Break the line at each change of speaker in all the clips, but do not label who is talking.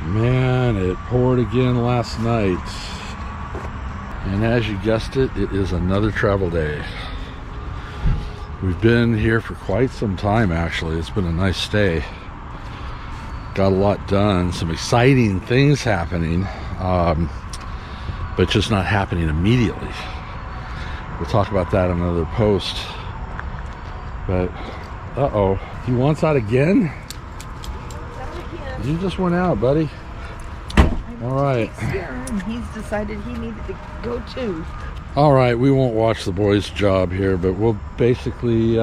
Man, it poured again last night. And as you guessed it, it is another travel day. We've been here for quite some time, actually. It's been a nice stay. Got a lot done, some exciting things happening, but just not happening immediately. We'll talk about that in another post. But, uh-oh, he wants out again? You just went out, buddy. All right.
He's decided he needed to go too.
All right, we won't watch the boys' job here, but we'll basically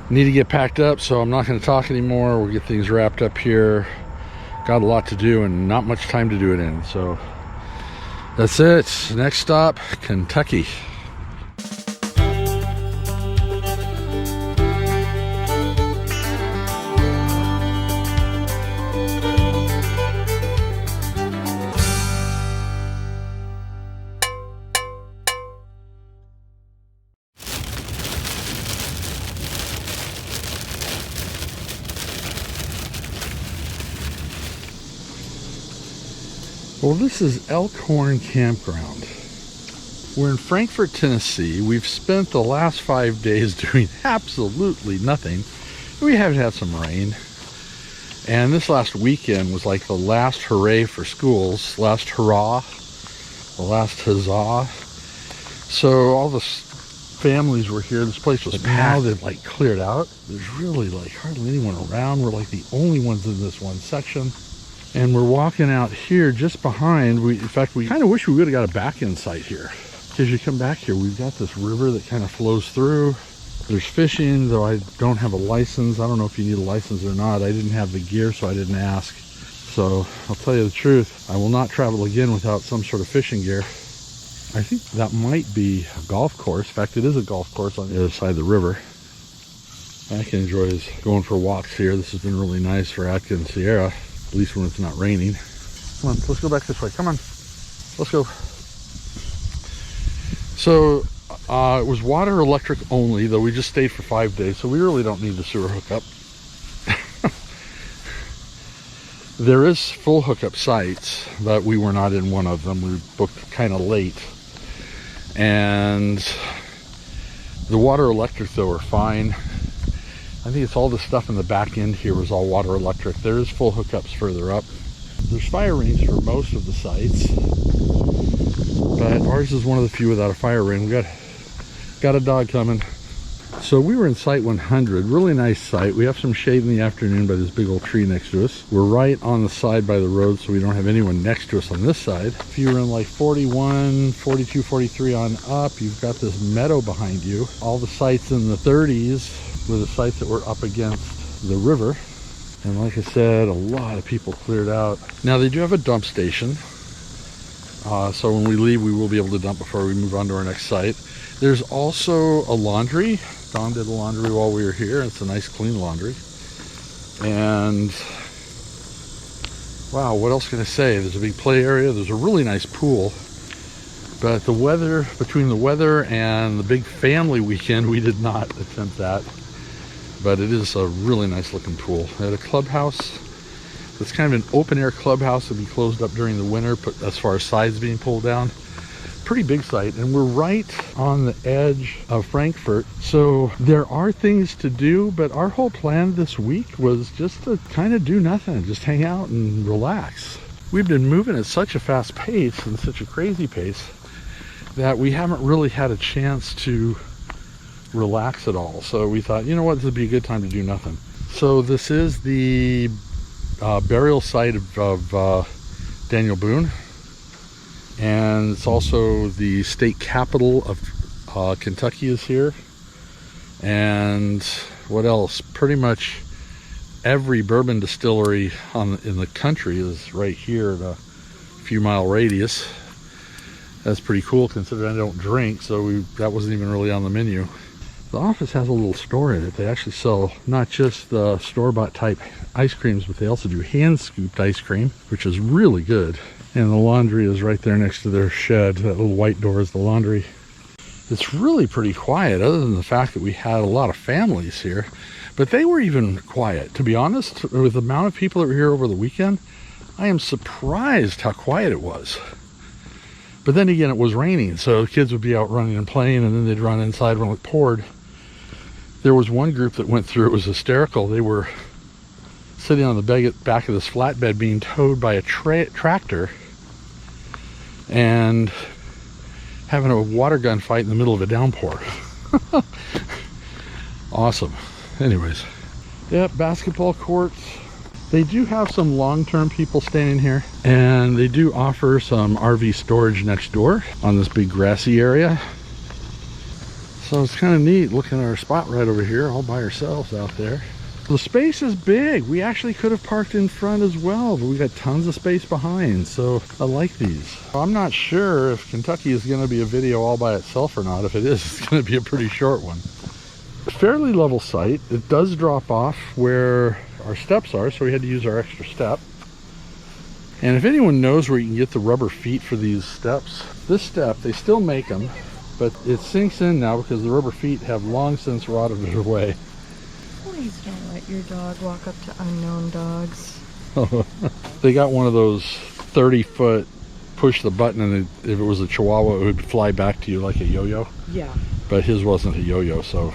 need to get packed up, so I'm not going to talk anymore. We'll get things wrapped up here. Got a lot to do and not much time to do it in, so that's it. Next stop, Kentucky. Well, this is Elkhorn Campground. We're in Frankfort, Tennessee. We've spent the last 5 days doing absolutely nothing. We have had some rain. And this last weekend was like the last hooray for schools, last hurrah, the last huzzah. So all the families were here. This place was packed. Now they've like cleared out. There's really like hardly anyone around. We're like the only ones in this one section. And we're walking out here just behind. In fact, we kind of wish we would have got a back-end site here. Because you come back here, we've got this river that kind of flows through. There's fishing, though I don't have a license. I don't know if you need a license or not. I didn't have the gear, so I didn't ask. So I'll tell you the truth, I will not travel again without some sort of fishing gear. I think that might be a golf course. In fact, it is a golf course on the other side of the river. I can enjoy going for walks here. This has been really nice for Atkins Sierra. At least when it's not raining. Come on, let's go back this way. Come on, let's go. So it was water electric only, though we just stayed for 5 days, so we really don't need the sewer hookup. There is full hookup sites, but we were not in one of them. We booked kind of late. And the water electric, though, are fine. I think it's all the stuff in the back end here was all water electric. There is full hookups further up. There's fire rings for most of the sites, but ours is one of the few without a fire ring. We got a dog coming. So we were in site 100, really nice site. We have some shade in the afternoon by this big old tree next to us. We're right on the side by the road, so we don't have anyone next to us on this side. If you were in like 41, 42, 43 on up, you've got this meadow behind you. All the sites in the 30s were the sites that were up against the river. And like I said, a lot of people cleared out. Now they do have a dump station. So when we leave, we will be able to dump before we move on to our next site. There's also a laundry. Don did a laundry while we were here. It's a nice clean laundry. And wow, what else can I say? There's a big play area. There's a really nice pool. But the weather, between the weather and the big family weekend, we did not attempt that. But it is a really nice looking pool. At a clubhouse, it's kind of an open air clubhouse. It'll be closed up during the winter, but as far as sides being pulled down, pretty big site. And we're right on the edge of Frankfort, so there are things to do, but our whole plan this week was just to kind of do nothing, just hang out and relax. We've been moving at such a fast pace and such a crazy pace that we haven't really had a chance to relax at all. So we thought, you know what, this would be a good time to do nothing. So this is the burial site of Daniel Boone, and it's also the state capital of Kentucky is here. And what else? Pretty much every bourbon distillery in the country is right here at a few mile radius. That's pretty cool considering I don't drink, so that wasn't even really on the menu. The office has a little store in it. They actually sell not just the store-bought type ice creams, but they also do hand-scooped ice cream, which is really good. And the laundry is right there next to their shed. That little white door is the laundry. It's really pretty quiet, other than the fact that we had a lot of families here. But they were even quiet. To be honest, with the amount of people that were here over the weekend, I am surprised how quiet it was. But then again, it was raining, so the kids would be out running and playing, and then they'd run inside when it poured. There was one group that went through, it was hysterical. They were sitting on the back of this flatbed being towed by a tractor and having a water gun fight in the middle of a downpour. Awesome. Anyways, yeah, basketball courts. They do have some long-term people staying here, and they do offer some RV storage next door on this big grassy area. So it's kind of neat looking at our spot right over here all by ourselves out there. The space is big. We actually could have parked in front as well, but we got tons of space behind, so I like these. I'm not sure if Kentucky is going to be a video all by itself or not. If it is, it's going to be a pretty short one. Fairly level site. It does drop off where our steps are, so we had to use our extra step. And if anyone knows where you can get the rubber feet for these steps, this step, they still make them, but it sinks in now because the rubber feet have long since rotted away.
Please don't let your dog walk up to unknown dogs.
They got one of those 30-foot push the button, and if it was a Chihuahua, it would fly back to you like a yo-yo.
Yeah.
But his wasn't a yo-yo, so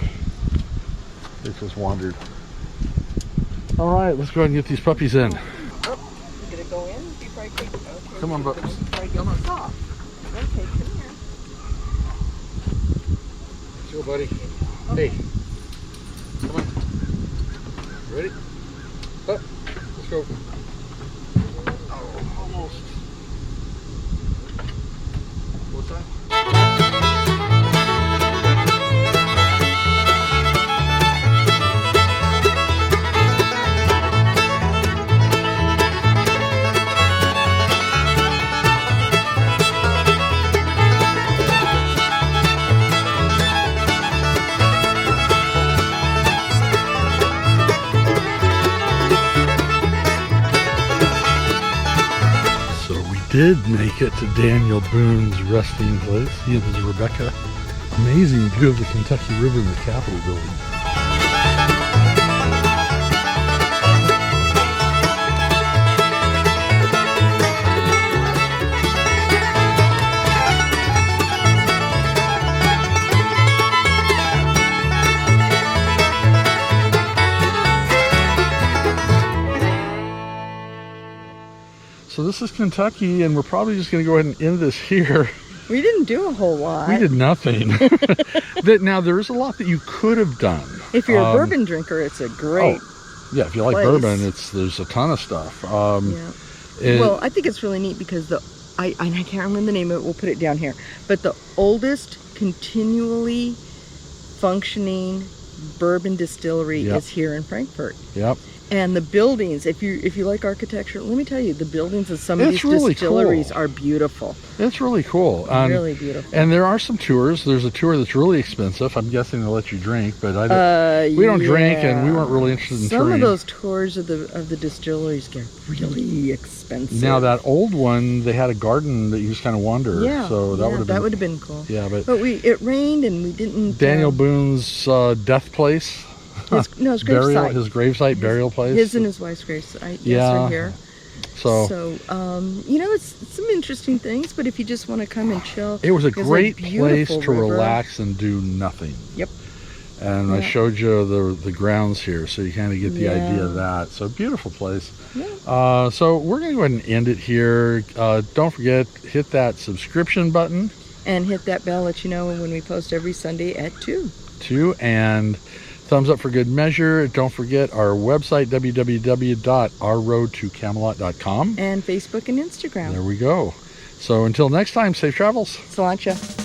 it just wandered. All right, let's go ahead and get these puppies in.
Oh, you gonna go in? Be right quick. Okay.
Come on, puppies.
Come on. Okay, come here.
Let's go, buddy. Hey. Come on. Ready? Up. Let's go. Oh, almost. What's that? Did make it to Daniel Boone's resting place. He and his Rebecca. Amazing view of the Kentucky River in the Capitol building. So this is Kentucky, and we're probably just going to go ahead and end this here.
We didn't do a whole lot.
We did nothing. Now, there is a lot that you could have done.
If you're a bourbon drinker, it's a great
yeah, if you like
place.
bourbon, there's a ton of stuff.
Yeah. Well, I think it's really neat because I can't remember the name of it. We'll put it down here. But the oldest continually functioning bourbon distillery is here in Frankfort.
Yep.
And the buildings, if you like architecture, let me tell you, the buildings of some of these
really
distilleries
cool.
are beautiful.
It's really cool.
Really beautiful.
And there are some tours. There's a tour that's really expensive. I'm guessing they'll let you drink, but we don't drink, and we weren't really interested in touring.
Some of those tours of the distilleries get really expensive.
Now that old one, they had a garden that you just kind of wander.
Yeah.
So that would have been
cool.
Yeah, but
it rained and we didn't.
Daniel Boone's death place.
His gravesite.
His gravesite, burial place.
His and his wife's gravesite. Yes, are here.
So
it's some interesting things, but if you just want to come and chill,
it was a great place to
river.
relax and do nothing.
Yep.
And I showed you the grounds here, so you kind of get the idea of that. So beautiful place.
Yeah.
So we're going to go ahead and end it here. Don't forget, hit that subscription button.
And hit that bell, let you know when we post every Sunday at 2.
And thumbs up for good measure. Don't forget our website, www.ourroadtocamelot.com.
And Facebook and Instagram.
There we go. So until next time, safe travels.
Sláinte.